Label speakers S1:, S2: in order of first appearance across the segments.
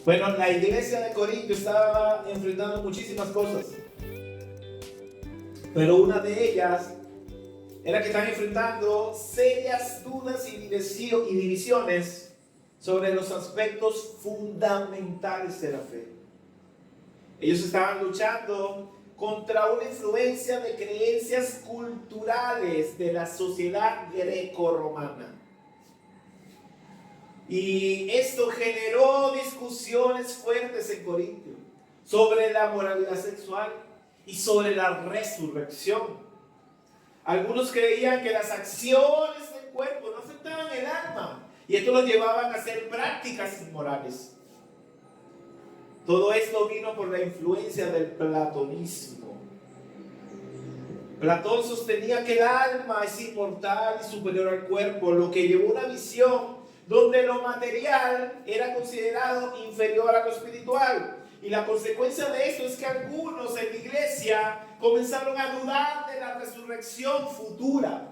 S1: Bueno, la iglesia de Corinto estaba enfrentando muchísimas cosas, pero una de ellas era que están enfrentando serias dudas y divisiones sobre los aspectos fundamentales de la fe. Ellos estaban luchando contra una influencia de creencias culturales de la sociedad greco-romana. Y esto generó discusiones fuertes en Corinto sobre la moralidad sexual y sobre la resurrección. Algunos creían que las acciones del cuerpo no afectaban el alma y esto los llevaban a hacer prácticas inmorales. Todo esto vino por la influencia del platonismo. Platón sostenía que el alma es inmortal y superior al cuerpo, lo que llevó a una visión donde lo material era considerado inferior a lo espiritual. Y la consecuencia de esto es que algunos en la iglesia comenzaron a dudar de la resurrección futura.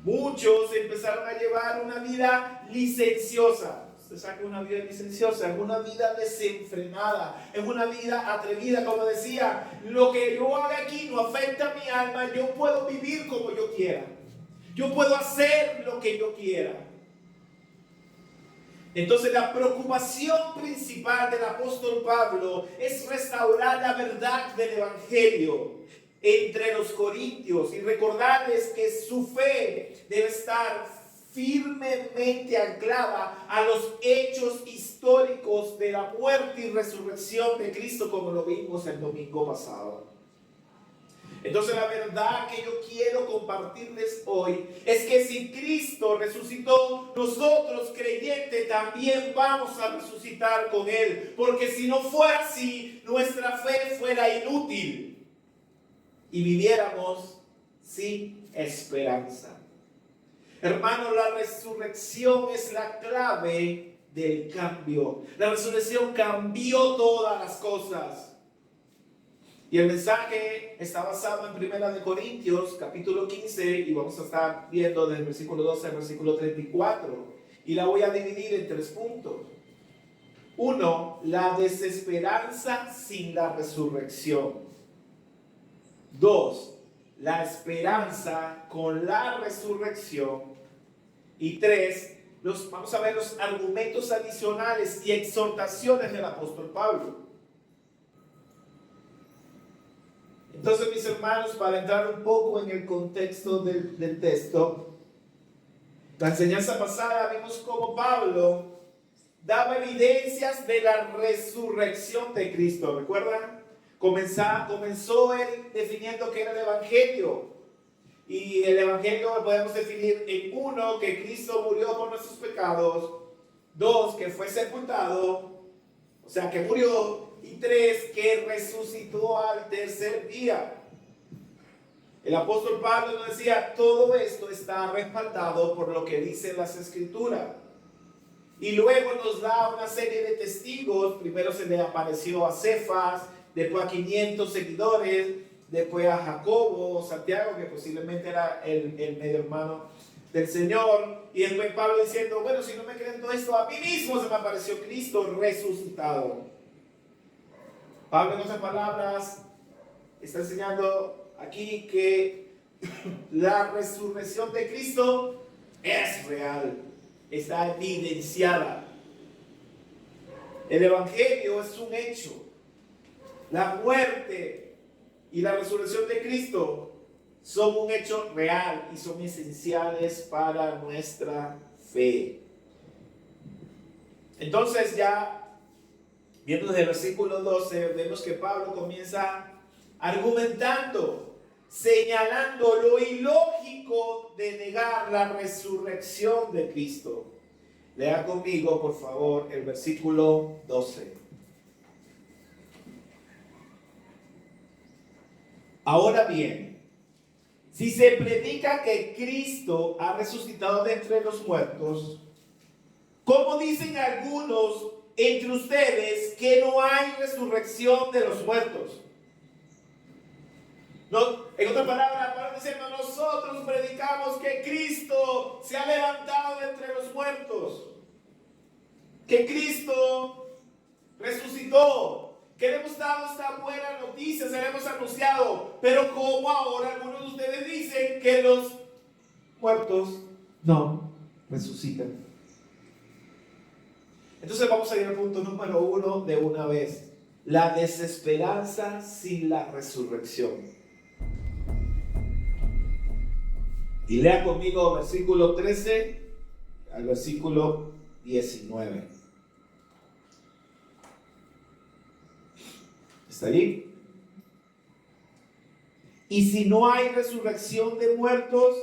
S1: Muchos empezaron a llevar una vida licenciosa. Usted sabe que una vida licenciosa es una vida desenfrenada, es una vida atrevida. Como decía, lo que yo haga aquí no afecta a mi alma, yo puedo vivir como yo quiera. Yo puedo hacer lo que yo quiera. Entonces la preocupación principal del apóstol Pablo es restaurar la verdad del evangelio entre los corintios y recordarles que su fe debe estar firmemente anclada a los hechos históricos de la muerte y resurrección de Cristo, como lo vimos el domingo pasado. Entonces la verdad que yo quiero compartirles hoy es que si Cristo resucitó, nosotros creyentes también vamos a resucitar con Él. Porque si no fuera así, nuestra fe fuera inútil y viviéramos sin esperanza. Hermanos, la resurrección es la clave del cambio. La resurrección cambió todas las cosas. Y el mensaje está basado en 1 Corintios, capítulo 15, y vamos a estar viendo desde el versículo 12 al versículo 34. Y la voy a dividir en 3 puntos. 1. La desesperanza sin la resurrección. 2. La esperanza con la resurrección. Y 3. Vamos a ver los argumentos adicionales y exhortaciones del apóstol Pablo. Entonces, mis hermanos, para entrar un poco en el contexto del texto, la enseñanza pasada vimos cómo Pablo daba evidencias de la resurrección de Cristo. ¿Recuerdan? Comenzó él definiendo qué era el Evangelio. Y el Evangelio lo podemos definir en 1, que Cristo murió por nuestros pecados. 2, que fue sepultado, o sea, que murió. Y 3, que resucitó al tercer día. El apóstol Pablo nos decía, todo esto está respaldado por lo que dicen las Escrituras. Y luego nos da una serie de testigos. Primero se le apareció a Cefas, después a 500 seguidores, después a Jacobo, Santiago, que posiblemente era el medio hermano del Señor. Y después Pablo diciendo, bueno, si no me creen todo esto, a mí mismo se me apareció Cristo resucitado. Pablo, en otras palabras, está enseñando aquí que la resurrección de Cristo es real, está evidenciada. El Evangelio es un hecho. La muerte y la resurrección de Cristo son un hecho real y son esenciales para nuestra fe. Entonces ya viendo desde el versículo 12, vemos que Pablo comienza argumentando, señalando lo ilógico de negar la resurrección de Cristo. Lea conmigo, por favor, el versículo 12. Ahora bien, si se predica que Cristo ha resucitado de entre los muertos, ¿cómo dicen algunos entre ustedes que no hay resurrección de los muertos? No, en otras palabras, Pablo diciendo, nosotros predicamos que Cristo se ha levantado de entre los muertos. que Cristo resucitó, que le hemos dado esta buena noticia, se la hemos anunciado, pero como ahora algunos de ustedes dicen que los muertos no resucitan. Entonces vamos a ir al punto número 1 de una vez. La desesperanza sin la resurrección. Y lea conmigo versículo 13 al versículo 19. ¿Está allí? Y si no hay resurrección de muertos,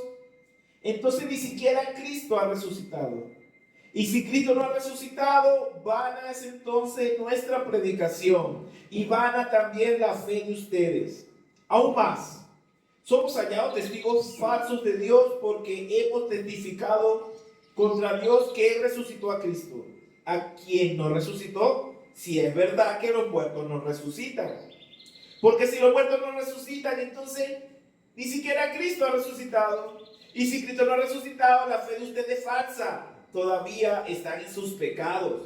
S1: entonces ni siquiera Cristo ha resucitado. Y si Cristo no ha resucitado, vana es entonces nuestra predicación y vana también la fe de ustedes. Aún más, somos hallados testigos falsos de Dios porque hemos testificado contra Dios que Él resucitó a Cristo. ¿A quien no resucitó? Si es verdad que los muertos no resucitan. Porque si los muertos no resucitan, entonces ni siquiera Cristo ha resucitado. Y si Cristo no ha resucitado, la fe de ustedes es falsa. Todavía están en sus pecados.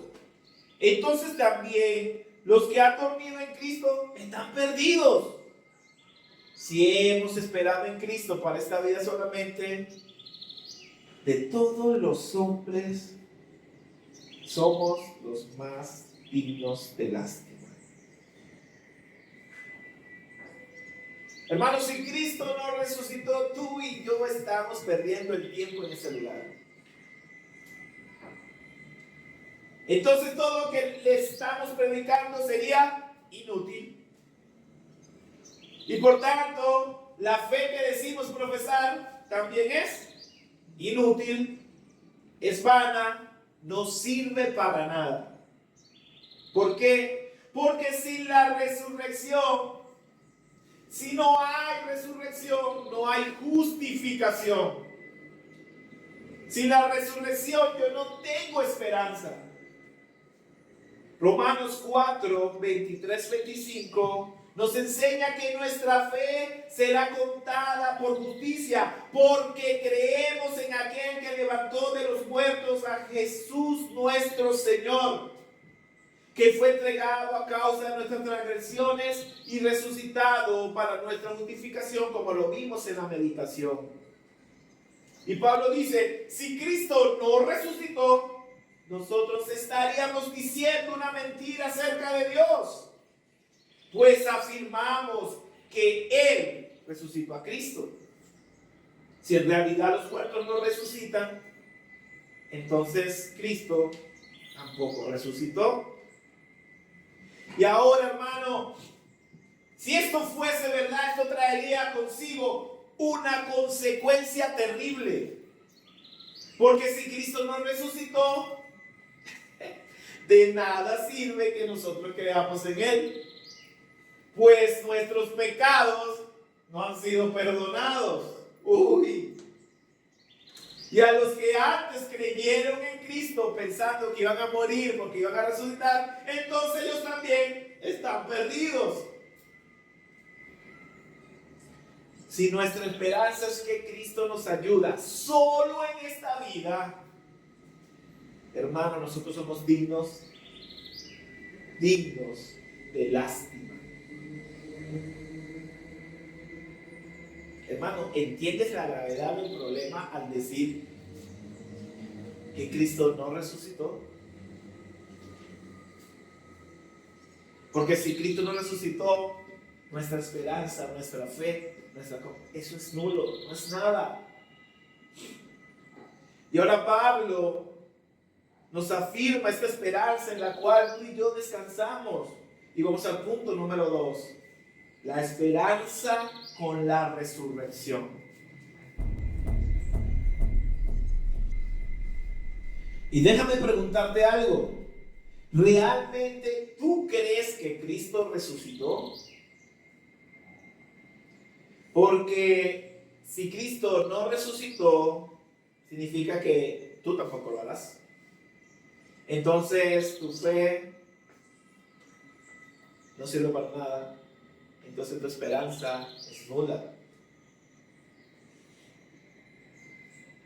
S1: Entonces también los que han dormido en Cristo están perdidos. Si hemos esperado en Cristo para esta vida solamente, de todos los hombres somos los más dignos de lástima. Hermanos, si Cristo no resucitó, tú y yo estamos perdiendo el tiempo en ese lugar. Entonces todo lo que le estamos predicando sería inútil. Y por tanto, la fe que decimos profesar también es inútil, es vana, no sirve para nada. ¿Por qué? Porque sin la resurrección, si no hay resurrección, no hay justificación. Sin la resurrección yo no tengo esperanza. Romanos 4, 23, 25 nos enseña que nuestra fe será contada por justicia, porque creemos en aquel que levantó de los muertos a Jesús nuestro Señor, que fue entregado a causa de nuestras transgresiones y resucitado para nuestra justificación, como lo vimos en la meditación. Y Pablo dice, si Cristo no resucitó, nosotros estaríamos diciendo una mentira acerca de Dios, pues afirmamos que Él resucitó a Cristo. Si en realidad los muertos no resucitan, entonces Cristo tampoco resucitó. Y ahora, hermano, si esto fuese verdad, esto traería consigo una consecuencia terrible. Porque si Cristo no resucitó, de nada sirve que nosotros creamos en Él, pues nuestros pecados no han sido perdonados. Y a los que antes creyeron en Cristo pensando que iban a morir porque iban a resucitar, entonces ellos también están perdidos. Si nuestra esperanza es que Cristo nos ayuda solo en esta vida, hermano, nosotros somos dignos de lástima. Hermano, ¿entiendes la gravedad del problema al decir que Cristo no resucitó? Porque si Cristo no resucitó, nuestra esperanza, nuestra fe, eso es nulo, no es nada. Y ahora Pablo nos afirma esta esperanza en la cual tú y yo descansamos. Y vamos al punto número 2. La esperanza con la resurrección. Y déjame preguntarte algo. ¿Realmente tú crees que Cristo resucitó? Porque si Cristo no resucitó, significa que tú tampoco lo harás. Entonces tu fe no sirve para nada. Entonces tu esperanza es nula.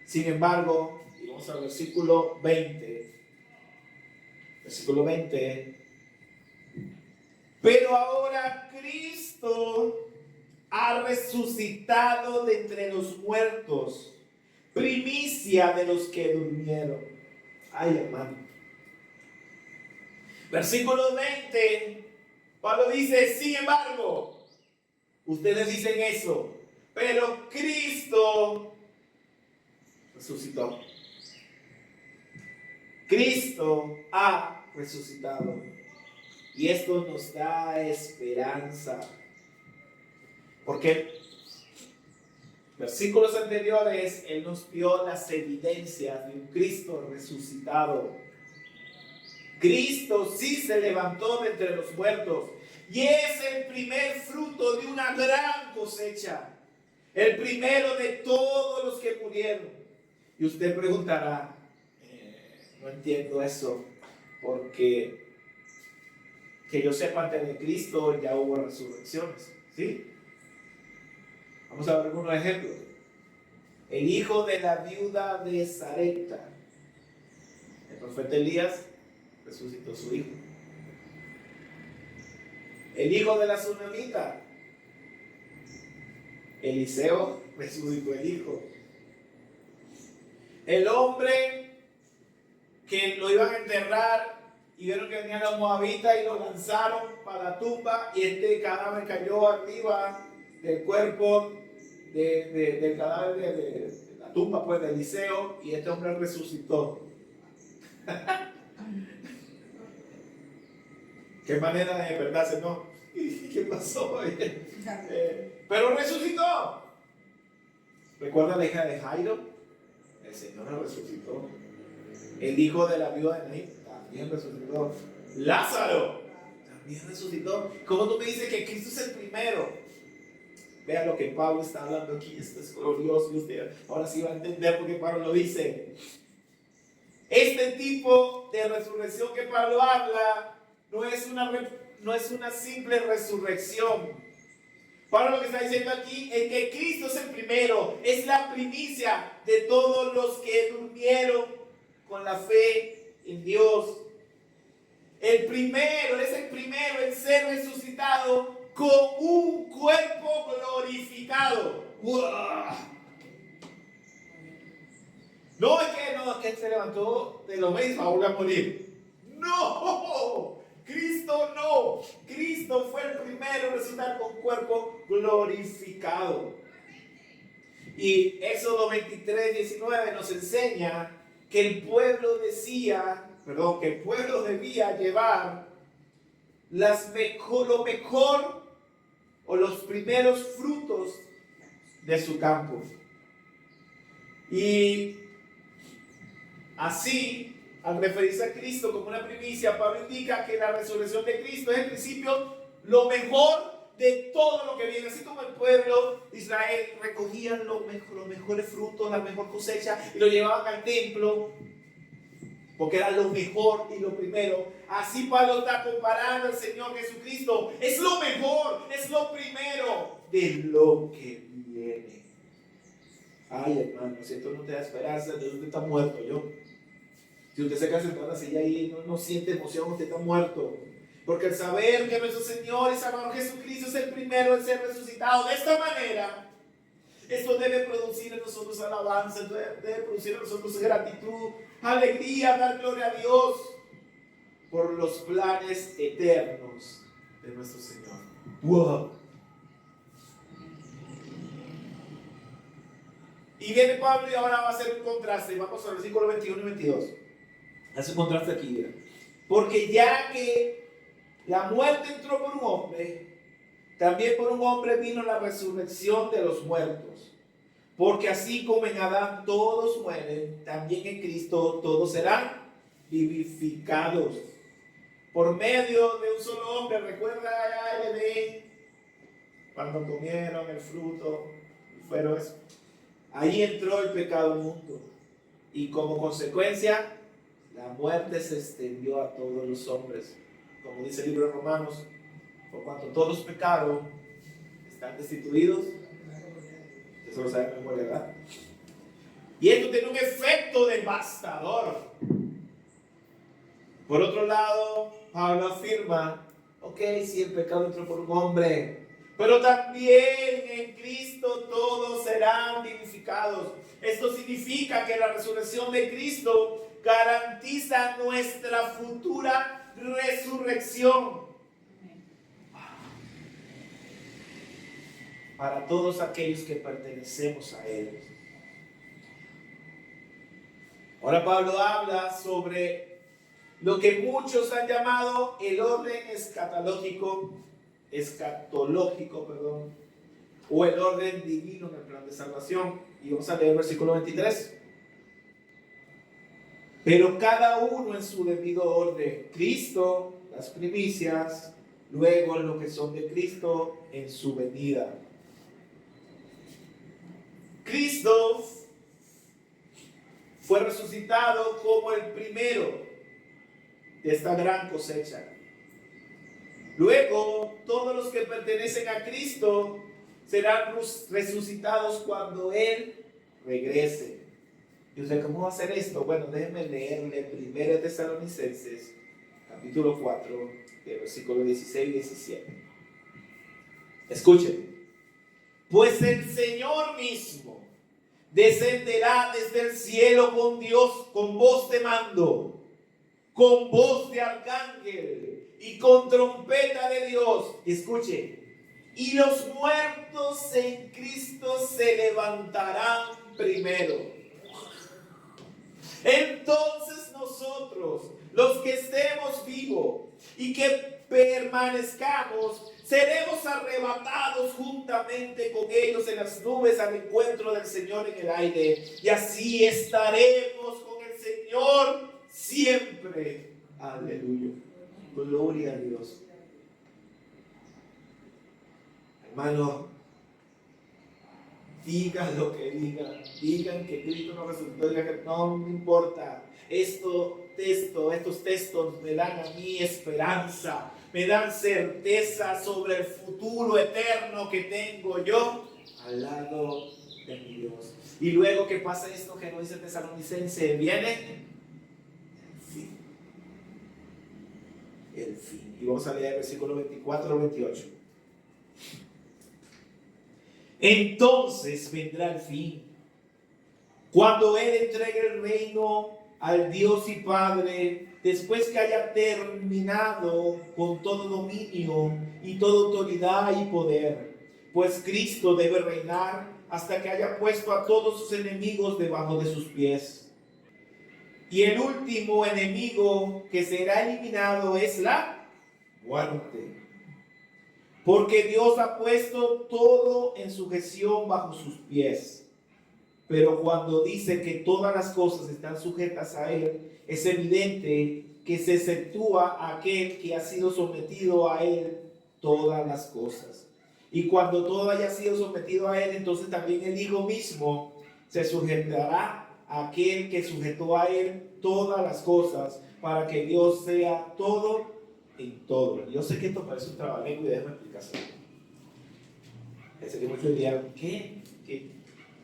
S1: Sin embargo, y vamos al versículo 20, Versículo 20. Pero ahora Cristo ha resucitado de entre los muertos, primicia de los que durmieron. Ay, hermano. Versículo 20. Pablo dice, sin embargo, ustedes dicen eso, pero Cristo resucitó. Cristo ha resucitado. Y esto nos da esperanza. Porque versículos anteriores, Él nos dio las evidencias de un Cristo resucitado. Cristo sí se levantó de entre los muertos. Y es el primer fruto de una gran cosecha. El primero de todos los que murieron. Y usted preguntará, no entiendo eso, porque que yo sepa, antes de Cristo ya hubo resurrecciones, ¿sí? Vamos a ver algunos ejemplos. El hijo de la viuda de Sarepta, el profeta Elías resucitó su hijo. El hijo de la Sunamita, Eliseo, resucitó el hijo. El hombre que lo iban a enterrar y vieron que venían los moabitas y lo lanzaron para la tumba, y este cadáver cayó arriba del cuerpo del cadáver de la tumba, pues, de Eliseo, y este hombre resucitó. Qué manera de despertarse, ¿no? ¿Qué pasó? Pero resucitó. ¿Recuerda la hija de Jairo? El Señor la resucitó. El hijo de la viuda de Naín también resucitó. Lázaro también resucitó. ¿Cómo tú me dices que Cristo es el primero? Vea lo que Pablo está hablando aquí. Esto es glorioso. Y usted ahora sí va a entender por qué Pablo lo dice. Este tipo de resurrección que Pablo habla no es una simple resurrección. Pablo lo que está diciendo aquí es que Cristo es el primero, es la primicia de todos los que durmieron con la fe en Dios. Él es el primero en ser resucitado con un cuerpo glorificado. ¡Wow! No es que Él se levantó de los muertos a volver a morir. ¡No! Cristo no. Cristo fue el primero en resucitar con cuerpo glorificado. Y Éxodo 23:19 nos enseña que el pueblo debía llevar lo mejor o los primeros frutos de su campo. Y así, al referirse a Cristo como una primicia, Pablo indica que la resurrección de Cristo es en principio lo mejor de todo lo que viene. Así como el pueblo de Israel recogían los mejores frutos, la mejor cosecha, y lo llevaban al templo, porque era lo mejor y lo primero. Así Pablo está comparando al Señor Jesucristo. Es lo mejor, es lo primero de lo que viene. Ay, hermano, si esto no te da esperanza, entonces usted está muerto. Si usted se queda sentado en la silla y no siente emoción, usted está muerto. Porque al saber que nuestro Señor y Salvador Jesucristo es el primero en ser resucitado de esta manera, esto debe producir en nosotros alabanza, debe producir en nosotros gratitud, alegría, dar gloria a Dios por los planes eternos de nuestro Señor. ¡Wow! Y viene Pablo y ahora va a hacer un contraste. Vamos al versículo 21 y 22. Hace un contraste aquí, mira. Porque ya que la muerte entró por un hombre, también por un hombre vino la resurrección de los muertos. Porque así como en Adán todos mueren, también en Cristo todos serán vivificados. Por medio de un solo hombre, recuerda allá en Edén, cuando comieron el fruto, fueron eso. Ahí entró el pecado al mundo. Y como consecuencia, la muerte se extendió a todos los hombres. Como dice el libro de Romanos, por cuanto todos pecaron, están destituidos. Eso lo sabe de memoria, ¿verdad? Y esto tiene un efecto devastador. Por otro lado, Pablo afirma, ok, si el pecado entró por un hombre, pero también en Cristo todos serán vivificados. Esto significa que la resurrección de Cristo garantiza nuestra futura resurrección para todos aquellos que pertenecemos a Él. Ahora Pablo habla sobre lo que muchos han llamado el orden escatológico, o el orden divino en el plan de salvación. Y vamos a leer el versículo 23. Pero cada uno en su debido orden. Cristo, las primicias, luego lo que son de Cristo en su venida. Cristo fue resucitado como el primero de esta gran cosecha. Luego, todos los que pertenecen a Cristo serán resucitados cuando Él regrese. Y usted, ¿cómo va a hacer esto? Bueno, déjenme leerle 1 Tesalonicenses, capítulo 4, versículos 16 y 17. Escuchen. Pues el Señor mismo descenderá desde el cielo con voz de mando, con voz de arcángel y con trompeta de Dios. Escuche. Y los muertos en Cristo se levantarán primero. Entonces nosotros, los que estemos vivos y que permanezcamos, seremos arrebatados juntamente con ellos en las nubes al encuentro del Señor en el aire. Y así estaremos con el Señor siempre. Aleluya. Gloria a Dios. Hermano, digan lo que digan. Digan que Cristo no resucitó. Digan que no me importa. Estos textos me dan a mí esperanza. Me dan certeza sobre el futuro eterno que tengo yo al lado de mi Dios. Y luego que pasa esto que nos dice Tesalonicense, viene el fin. Y vamos a leer el versículo 24 al 28. Entonces vendrá el fin, cuando Él entregue el reino al Dios y Padre, después que haya terminado con todo dominio y toda autoridad y poder. Pues Cristo debe reinar hasta que haya puesto a todos sus enemigos debajo de sus pies. Y el último enemigo que será eliminado es la muerte. Porque Dios ha puesto todo en sujeción bajo sus pies. Pero cuando dice que todas las cosas están sujetas a Él, es evidente que se exceptúa aquel que ha sido sometido a Él todas las cosas. Y cuando todo haya sido sometido a Él, entonces también el Hijo mismo se sujetará a aquel que sujetó a Él todas las cosas, para que Dios sea todo en todo. Yo sé que esto parece un trabalengua y déjame explicación. Ese que muchos dirían, ¿qué?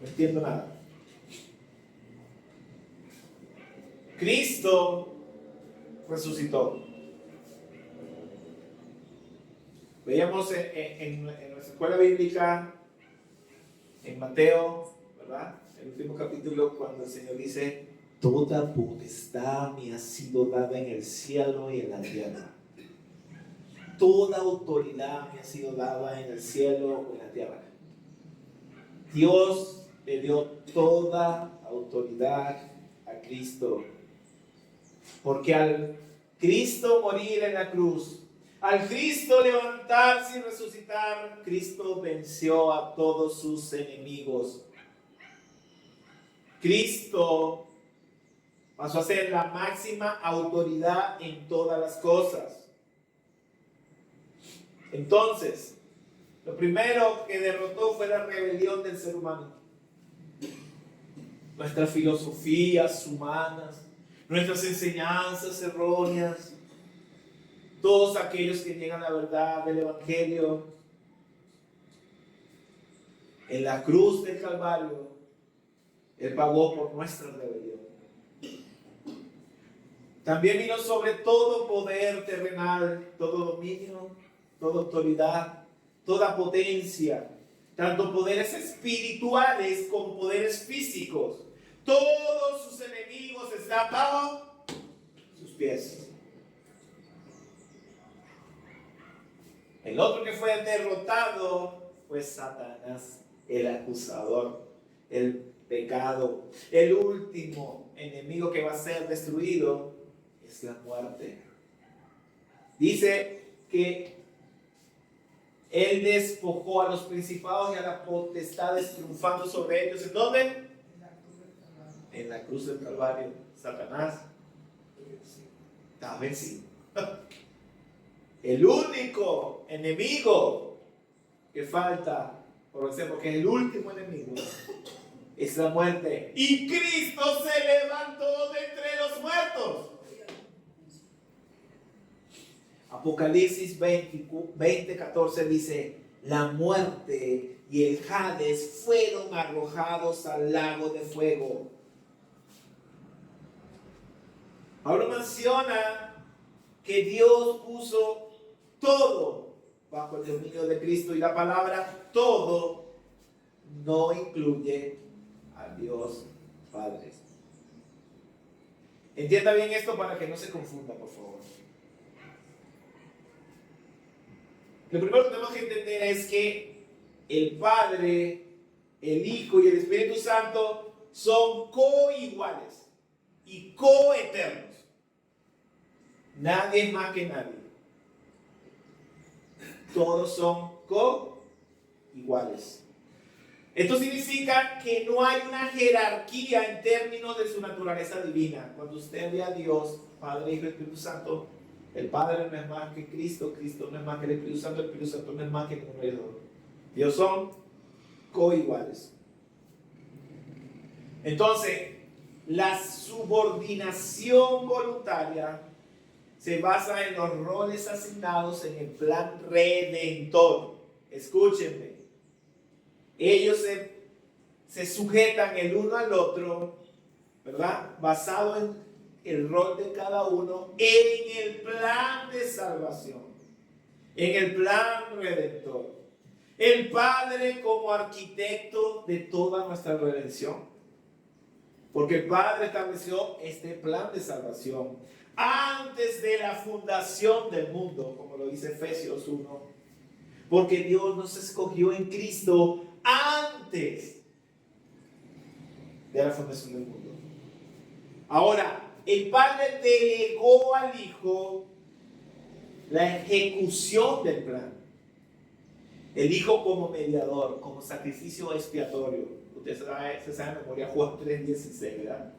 S1: No entiendo nada. Cristo resucitó. Veíamos en nuestra escuela bíblica, en Mateo, ¿verdad? El último capítulo, cuando el Señor dice, toda potestad me ha sido dada en el cielo y en la tierra. Toda autoridad me ha sido dada en el cielo y en la tierra. Dios le dio toda autoridad a Cristo. Porque al Cristo morir en la cruz, al Cristo levantarse y resucitar, Cristo venció a todos sus enemigos. Cristo pasó a ser la máxima autoridad en todas las cosas. Entonces, lo primero que derrotó fue la rebelión del ser humano. Nuestras filosofías humanas, nuestras enseñanzas erróneas, todos aquellos que niegan la verdad del Evangelio. En la cruz del Calvario, Él pagó por nuestra rebelión. También vino sobre todo poder terrenal, todo dominio, toda autoridad, toda potencia, tanto poderes espirituales como poderes físicos. Todos sus enemigos están bajo sus pies. El otro que fue derrotado fue Satanás, el acusador, el pecado. El último enemigo que va a ser destruido es la muerte. Dice que él despojó a los principados y a las potestades, triunfando sobre ellos. ¿En dónde? En la cruz del Calvario. Satanás está vencido. El único enemigo que falta por vencer, porque es el último enemigo, es la muerte. Y Cristo se levantó de entre los muertos. Apocalipsis 20:14 dice: la muerte y el Hades fueron arrojados al lago de fuego. Pablo menciona que Dios puso todo bajo el dominio de Cristo, y la palabra todo no incluye a Dios Padre. Entienda bien esto para que no se confunda, por favor. Lo primero que tenemos que entender es que el Padre, el Hijo y el Espíritu Santo son coiguales y coeternos. Nadie es más que nadie. Todos son coiguales. Esto significa que no hay una jerarquía en términos de su naturaleza divina. Cuando usted ve a Dios, Padre, Hijo y Espíritu Santo, el Padre no es más que Cristo, Cristo no es más que el Espíritu Santo no es más que ninguno de los dos. Dios son coiguales. Entonces, la subordinación voluntaria se basa en los roles asignados en el plan redentor. Escúchenme. Ellos se sujetan el uno al otro, ¿verdad? Basado en el rol de cada uno en el plan de salvación, en el plan redentor. El Padre como arquitecto de toda nuestra redención, porque el Padre estableció este plan de salvación antes de la fundación del mundo, como lo dice Efesios 1, porque Dios nos escogió en Cristo antes de la fundación del mundo. Ahora, el Padre delegó al Hijo la ejecución del plan. El Hijo como mediador, como sacrificio expiatorio. Usted se sabe de memoria Juan 3:16, ¿verdad?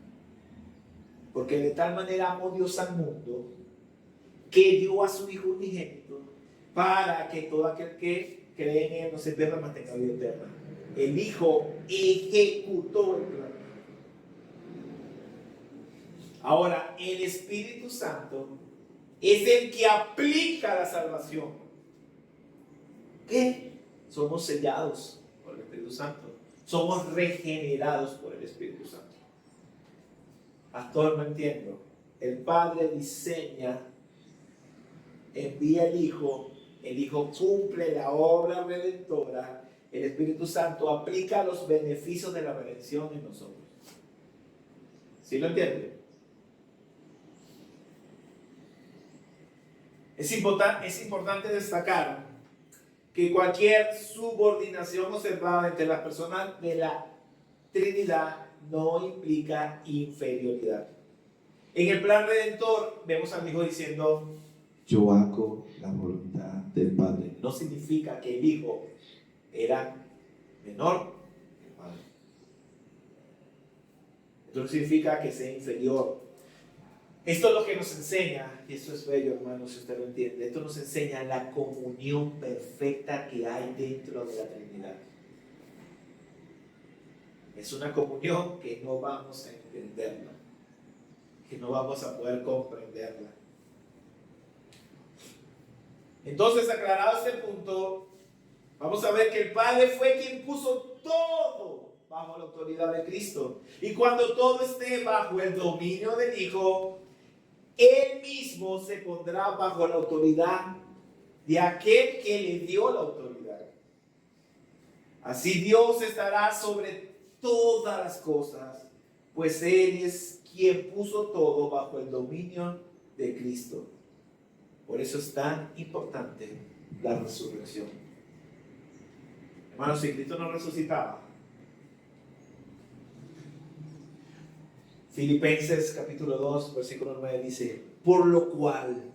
S1: Porque de tal manera amó Dios al mundo que dio a su Hijo unigénito para que todo aquel que cree en Él no se pierda, mas tenga vida eterna. El Hijo ejecutó el plan. Ahora, el Espíritu Santo es el que aplica la salvación. ¿Qué? Somos sellados por el Espíritu Santo. Somos regenerados por el Espíritu Santo. Pastor, no entiendo. El Padre diseña, envía al Hijo, el Hijo cumple la obra redentora, el Espíritu Santo aplica los beneficios de la redención en nosotros. ¿Sí lo entiende? Es importante destacar que cualquier subordinación observada entre las personas de la Trinidad no implica inferioridad. En el plan redentor vemos al Hijo diciendo: yo hago la voluntad del Padre. No significa que el Hijo era menor que el Padre. Esto no significa que sea inferior. Esto es lo que nos enseña, y esto es bello, hermanos, si usted lo entiende. Esto nos enseña la comunión perfecta que hay dentro de la Trinidad. Es una comunión que no vamos a entenderla, que no vamos a poder comprenderla. Entonces, aclarado este punto, vamos a ver que el Padre fue quien puso todo bajo la autoridad de Cristo. Y cuando todo esté bajo el dominio del Hijo, Él mismo se pondrá bajo la autoridad de aquel que le dio la autoridad. Así Dios estará sobre todas las cosas, pues Él es quien puso todo bajo el dominio de Cristo. Por eso es tan importante la resurrección. Hermanos, si Cristo no resucitaba, Filipenses capítulo 2, versículo 9 dice: por lo cual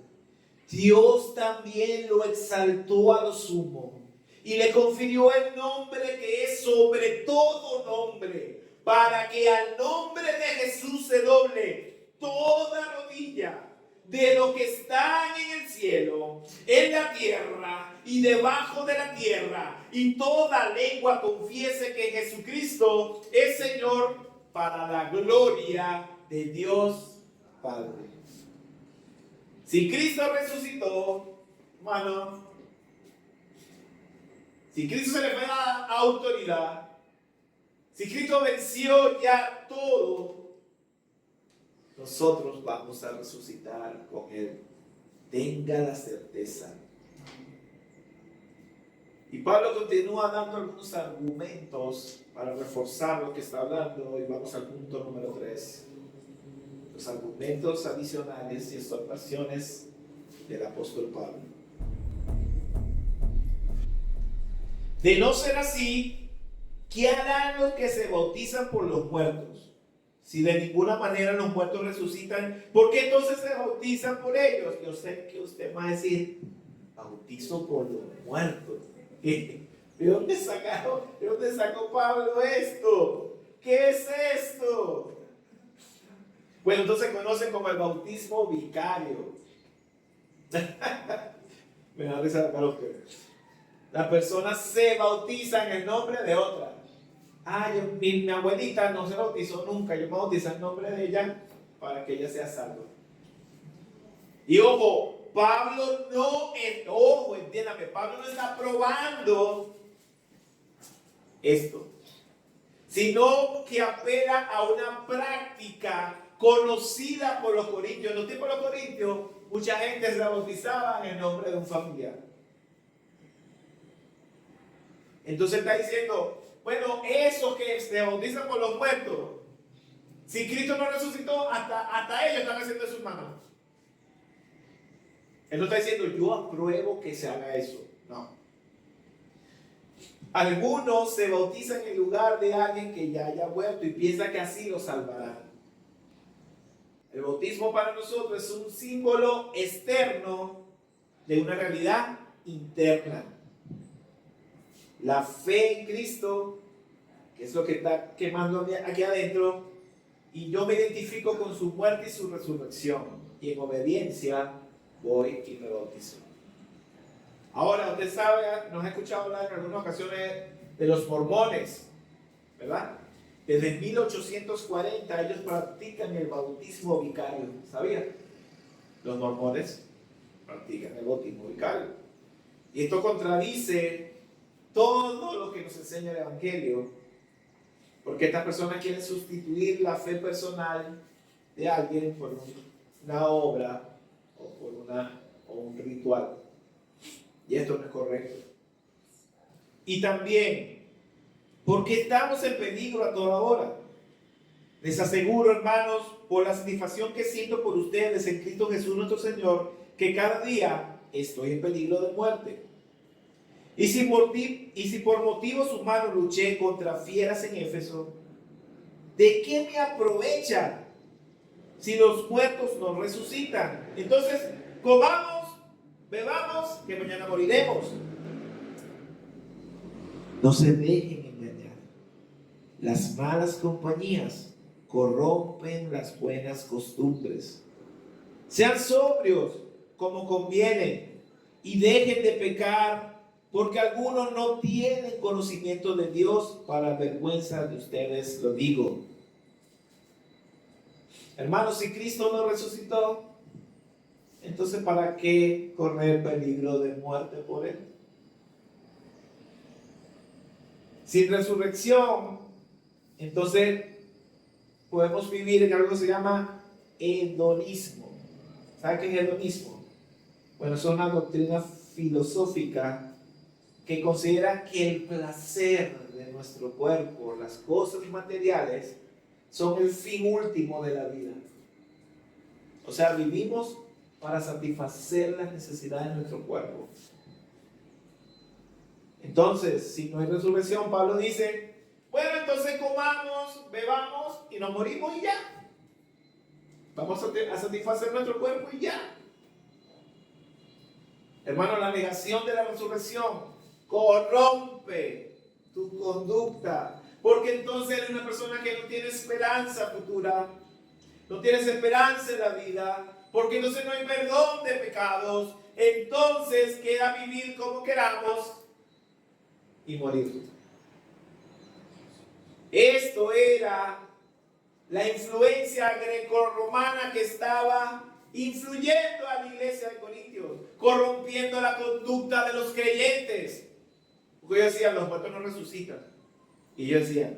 S1: Dios también lo exaltó a lo sumo y le confirió el nombre que es sobre todo nombre, para que al nombre de Jesús se doble toda rodilla de lo que están en el cielo, en la tierra y debajo de la tierra, y toda lengua confiese que Jesucristo es Señor, para la gloria de Dios Padre. Si Cristo resucitó, hermano, si Cristo se le fue a autoridad, si Cristo venció ya todo, nosotros vamos a resucitar con Él. Tenga la certeza. Y Pablo continúa dando algunos argumentos para reforzar lo que está hablando, y vamos al punto número 3. Los argumentos adicionales y exhortaciones del apóstol Pablo. De no ser así, ¿qué harán los que se bautizan por los muertos? Si de ninguna manera los muertos resucitan, ¿por qué entonces se bautizan por ellos? Yo sé que usted va a decir: bautizo por los muertos. ¿De dónde sacó Pablo esto? ¿Qué es esto? Bueno, entonces conocen como el bautismo vicario. Me da risa para ustedes. Las personas se bautizan en el nombre de otra. Mi abuelita no se bautizó nunca. Yo me bauticé en nombre de ella para que ella sea salva. Y ojo, entiéndame, Pablo no está probando esto, sino que apela a una práctica conocida por los corintios. En los tiempos de los corintios, mucha gente se bautizaba en el nombre de un familiar. Entonces está diciendo, bueno, esos que se bautizan por los muertos, si Cristo no resucitó, hasta ellos están haciendo de sus manos. Él no está diciendo, yo apruebo que se haga eso. No. Algunos se bautizan en lugar de alguien que ya haya muerto y piensan que así lo salvarán. El bautismo para nosotros es un símbolo externo de una realidad interna. La fe en Cristo, que es lo que está quemando aquí adentro, y yo me identifico con su muerte y su resurrección, y en obediencia voy y me bautizo. Ahora, usted sabe, nos ha escuchado hablar en algunas ocasiones de los mormones, ¿verdad? Desde 1840 ellos practican el bautismo vicario, ¿sabía? Los mormones practican el bautismo vicario. Y esto contradice todo lo que nos enseña el Evangelio, porque estas personas quieren sustituir la fe personal de alguien por una obra o por un ritual. Y esto no es correcto. Y también, porque estamos en peligro a toda hora. Les aseguro, hermanos, por la satisfacción que siento por ustedes en Cristo Jesús nuestro Señor, que cada día estoy en peligro de muerte. Y si por motivos humanos luché contra fieras en Éfeso, ¿de qué me aprovechan si los muertos no resucitan? Entonces, comamos, bebamos, que mañana moriremos. No se dejen engañar. Las malas compañías corrompen las buenas costumbres. Sean sobrios como conviene y dejen de pecar, porque algunos no tienen conocimiento de Dios. Para vergüenza de ustedes lo digo. Hermanos, si Cristo no resucitó, entonces ¿para qué correr peligro de muerte por Él? Sin resurrección, entonces podemos vivir en algo que se llama hedonismo. ¿Sabe qué es hedonismo? Bueno, es una doctrina filosófica que considera que el placer de nuestro cuerpo, las cosas materiales, son el fin último de la vida. O sea, vivimos para satisfacer las necesidades de nuestro cuerpo. Entonces, si no hay resurrección, Pablo dice, bueno, entonces comamos, bebamos y nos morimos y ya. Vamos a satisfacer nuestro cuerpo y ya. Hermano, la negación de la resurrección corrompe tu conducta, porque entonces eres una persona que no tiene esperanza futura, no tienes esperanza en la vida, porque entonces no hay perdón de pecados, entonces queda vivir como queramos y morir. Esto era la influencia grecorromana que estaba influyendo a la iglesia de Corintios, corrompiendo la conducta de los creyentes. Porque ellos decían, los muertos no resucitan. Y yo decía,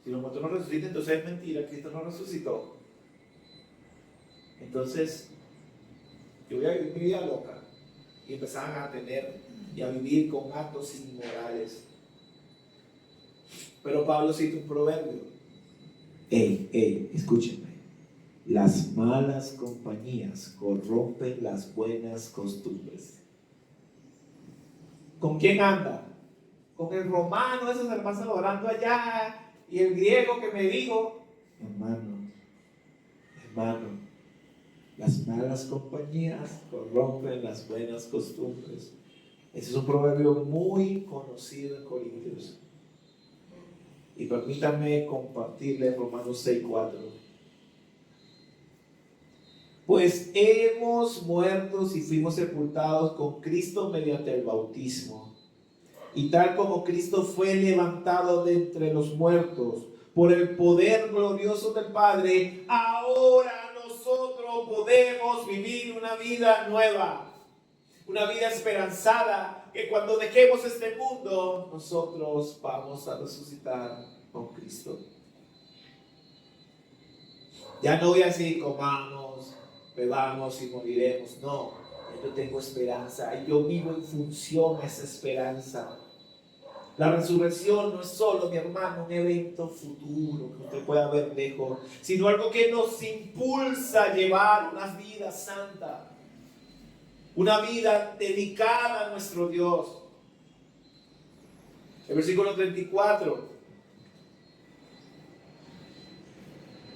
S1: si los muertos no resucitan, entonces es mentira, Cristo no resucitó. Entonces, yo voy a vivir mi vida loca. Y empezaban a tener y a vivir con actos inmorales. Pero Pablo cita un proverbio. Escúchenme. Las malas compañías corrompen las buenas costumbres. ¿Con quién anda? Con el romano, esos se pasan orando allá, y el griego que me dijo, hermano, las malas compañías corrompen las buenas costumbres. Ese es un proverbio muy conocido en Corintios. Y permítanme compartirles Romanos 6:4. Pues hemos muerto y fuimos sepultados con Cristo mediante el bautismo. Y tal como Cristo fue levantado de entre los muertos por el poder glorioso del Padre, ahora nosotros podemos vivir una vida nueva, una vida esperanzada, que cuando dejemos este mundo, nosotros vamos a resucitar con Cristo. Ya no voy a decir comamos, bebamos y moriremos. No, yo tengo esperanza y yo vivo en función a esa esperanza. La resurrección no es solo, mi hermano, un evento futuro que usted pueda ver lejos, sino algo que nos impulsa a llevar una vida santa, una vida dedicada a nuestro Dios. El versículo 34.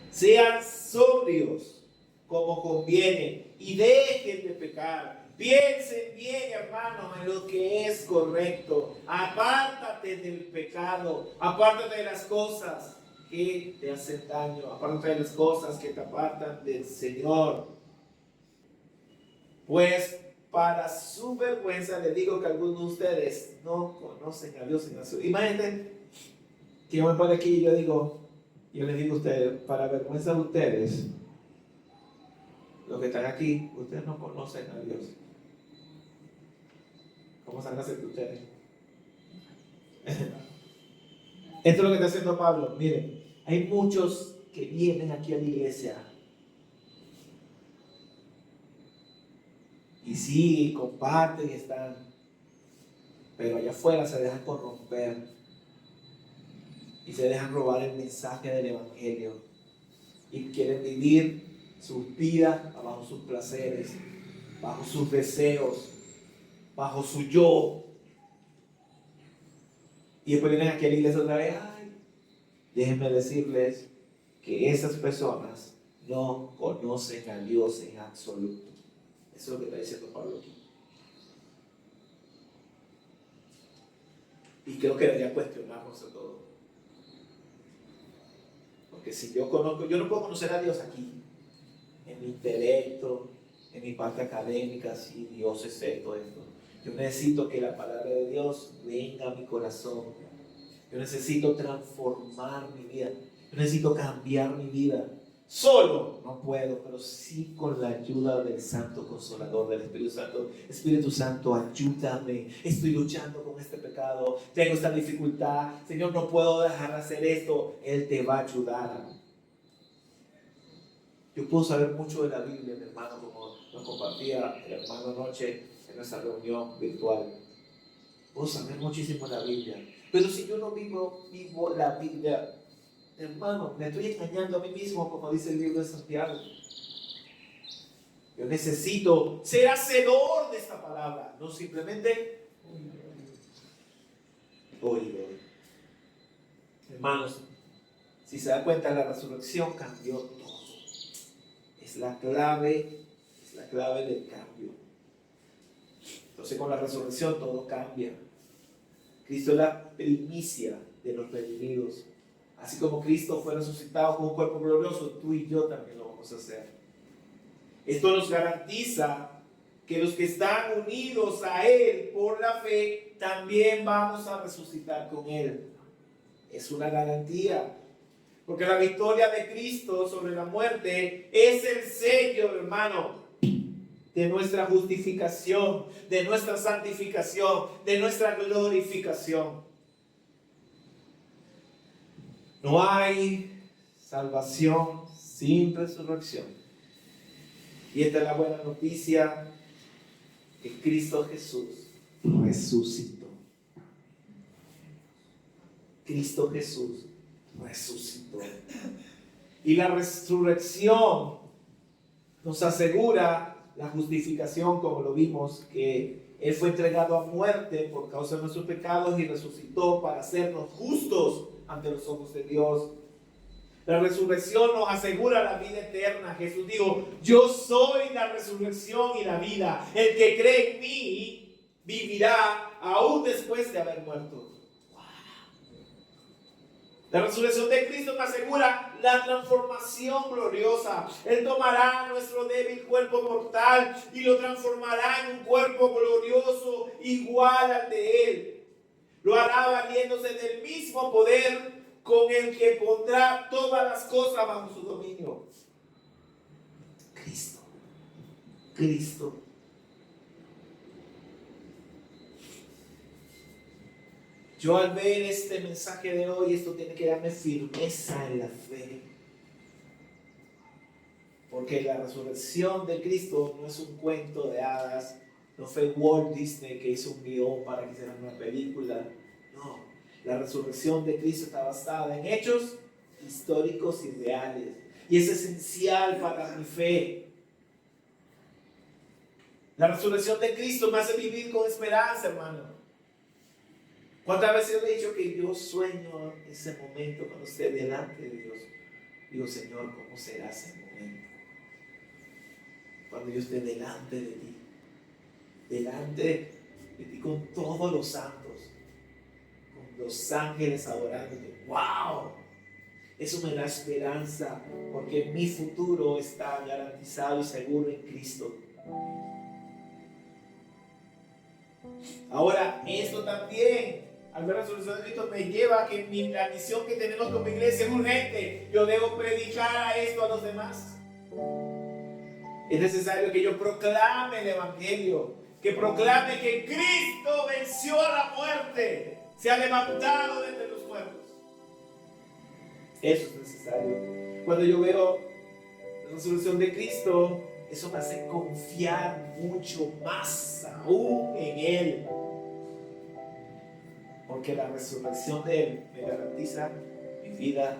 S1: Sean sobrios como conviene y dejen de pecar. Piensen bien, hermanos, en lo que es correcto. Apártate del pecado, apártate de las cosas que te hacen daño, apártate de las cosas que te apartan del Señor. Pues para su vergüenza le digo que algunos de ustedes no conocen a Dios en la ciudad. Imagínense que yo me pongo aquí y yo les digo a ustedes, para vergüenza de ustedes, los que están aquí, ustedes no conocen a Dios. ¿Cómo se van a hacer ustedes? Esto es lo que está haciendo Pablo. Miren, hay muchos que vienen aquí a la iglesia y sí, comparten y están, pero allá afuera se dejan corromper y se dejan robar el mensaje del evangelio y quieren vivir sus vidas bajo sus placeres, bajo sus deseos, bajo su yo. Y después vienen aquí a la iglesia otra vez. Déjenme decirles que esas personas no conocen a Dios en absoluto. Eso es lo que está diciendo Pablo aquí. Y creo que debería cuestionarnos a todos. Porque si yo no puedo conocer a Dios aquí, en mi intelecto, en mi parte académica, si Dios es esto. Yo necesito que la palabra de Dios venga a mi corazón. Yo necesito transformar mi vida. Yo necesito cambiar mi vida. Solo no puedo, pero sí con la ayuda del Santo Consolador, del Espíritu Santo. Espíritu Santo, ayúdame. Estoy luchando con este pecado. Tengo esta dificultad. Señor, no puedo dejar de hacer esto. Él te va a ayudar. Yo puedo saber mucho de la Biblia, mi hermano, como nos compartía el hermano anoche en nuestra reunión virtual. Puedo saber muchísimo la Biblia, pero si yo no vivo la Biblia, hermano, me estoy engañando a mí mismo, como dice el libro de Santiago. Yo necesito ser hacedor de esta palabra, no simplemente oído. Hermanos, si se da cuenta, la resurrección cambió todo. Es la clave del cambio. Entonces, con la resurrección todo cambia. Cristo es la primicia de los redimidos. Así como Cristo fue resucitado con un cuerpo glorioso, tú y yo también lo vamos a hacer. Esto nos garantiza que los que están unidos a Él por la fe, también vamos a resucitar con Él. Es una garantía. Porque la victoria de Cristo sobre la muerte es el sello, hermano, de nuestra justificación, de nuestra santificación, de nuestra glorificación. No hay salvación sin resurrección. Y esta es la buena noticia, que Cristo Jesús resucitó. Cristo Jesús resucitó. Y la resurrección nos asegura la justificación, como lo vimos, que Él fue entregado a muerte por causa de nuestros pecados y resucitó para hacernos justos ante los ojos de Dios. La resurrección nos asegura la vida eterna. Jesús dijo: yo soy la resurrección y la vida. El que cree en mí vivirá aún después de haber muerto. La resurrección de Cristo nos asegura la transformación gloriosa. Él tomará nuestro débil cuerpo mortal y lo transformará en un cuerpo glorioso igual al de Él. Lo hará valiéndose del mismo poder con el que pondrá todas las cosas bajo su dominio. Cristo. Cristo. Yo al ver este mensaje de hoy, esto tiene que darme firmeza en la fe. Porque la resurrección de Cristo no es un cuento de hadas. No fue Walt Disney que hizo un guión para que hicieran una película. No, la resurrección de Cristo está basada en hechos históricos y reales. Y es esencial para mi fe. La resurrección de Cristo me hace vivir con esperanza, hermano. ¿Cuántas veces le he dicho que yo sueño ese momento cuando esté delante de Dios? Digo: Señor, ¿cómo será ese momento? Cuando yo esté delante de ti. Delante de ti con todos los santos. Con los ángeles adorándote. ¡Wow! Eso me da esperanza. Porque mi futuro está garantizado y seguro en Cristo. Ahora, esto también, al ver la resurrección de Cristo, me lleva a que la misión que tenemos como iglesia es urgente. Yo debo predicar esto a los demás. Es necesario que yo proclame el Evangelio, que proclame que Cristo venció a la muerte, se ha levantado de entre los muertos. Eso es necesario. Cuando yo veo la resurrección de Cristo, eso me hace confiar mucho más aún en Él. Porque la resurrección de Él me garantiza mi vida